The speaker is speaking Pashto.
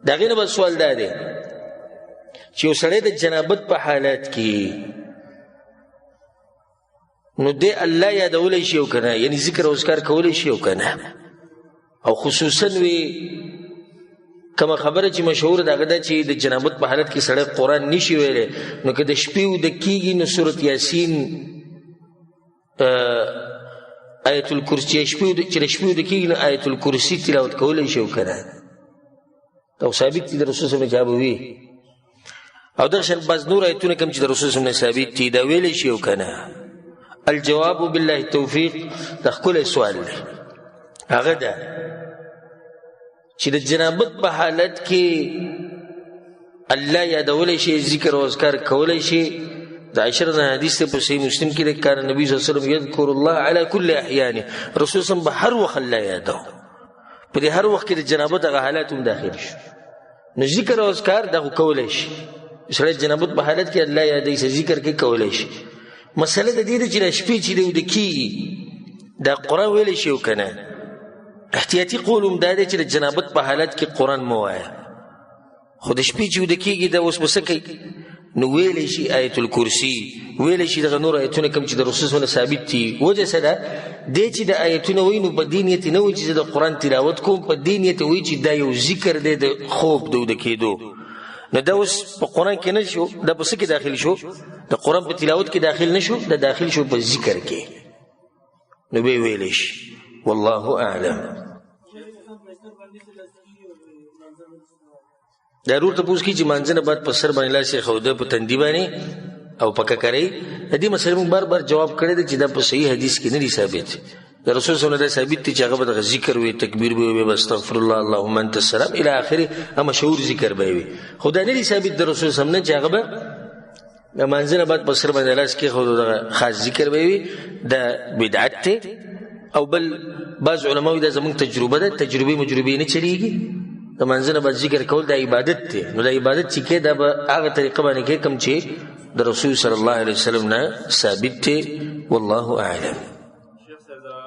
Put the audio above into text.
د هغې نه به سوال دا دی چې یو سړی د جنابت په حالت کې نو دی الله یادولی شي او که نه، یعنی ذکر او اذکار کولی شي او که نه. او خصوصا وی کومه خبره چې مشهور ده هغه ده چې د جنابت په حالت کې سړی قرآن نشي ویلی، نو که د شپې اوده کېږي نو سورت یاسین آیت الکرسی چې د شپې اوده کېږي نو آیت الکرسی تلاوت کولی شي او که نه. او ثابت دي د رسول صلی الله علیه وسلم وی او دغه شان بعض نور آیتونه کوم چې د رسول صلی الله علیه وسلم ثابت دي دا ویلی شي او که نه. الجواب بالله التوفیق د ښکلی سوال دی، هغه ده چې د جنابت په حالت کې الله یادولی شي، ذکر او اذکار کولی شي. د عائشہ رضی الله عنها حدیث په صحیح مسلم کې ده کان نبی صلی الله علیه وسلم یذکر الله علی کل احیانه، رسول صلی الله علیه وسلم به هر وخت الله یادو، په دې هر وخت کې د جنابت هغه حالات هم داخل شي. نو ذکر او اذکار دغه کولی شي، سړی جنابت په حالت کې الله یادوي ذکر کې کولی شي. مسله د دې ده چې د شپې چې د اوده کېږي دا قرآن ویلی شي او که نه. احتیاطي قول هم دا دی چې د جنابت په حالت کې قرآن مه وایه، خو د شپې چې اوده کېږي دا اوس به څه کوي نو ویلی شي آیت الکرسی، ویلی شي دغه نور آیتونه کوم چې د رسول صلی الله علیه وسلم ثابت دي. وجه څه ده دی چې د آیتونه وایي نو په دې نیت نه وایي چې زه د قرآن تلاوت کوم، په دې نیت وایي چې دا یو ذکر دی د خوب د اوده کېدو. نو دا اوس په قرآن کې نه شو، دا په څه کې داخل شو؟ د قرآن په تلاوت کې داخل نه شو، دا داخل شو په ذکر کې، نو به ویلی شي. والله اعلم. ضرور تپوس کی چې مانځنه بعد په سر باندې لاس خوده په تندي باندې او پکه کوي. د دې مسلې مون بار بار جواب کړی دی چې دا په صحیح حدیث کې نه دی ثابت. د رسول صلی الله علیه وسلم ثابت دی چې هغه به ذکر وي، تکبیر به وي، استغفر الله اللهم انت السلام الی اخره، مشهور ذکر به وي. خدا نه دی ثابت د رسول صلی الله علیه وسلم چې هغه به د مانځنه بعد په سر باندې لاس کې خوده خاص ذکر به وي. دا بدعت ته او بل بعض علماء دا زموږ تجربه ده، تجربه مجربه نه چلیږي. د منځنه بعد ذکر کول د عبادت دی، نو د عبادت چې کې دا به هغه طریقه باندې کې کوم چې د رسول صلی الله علیه وسلم نه ثابت دی. والله اعلم.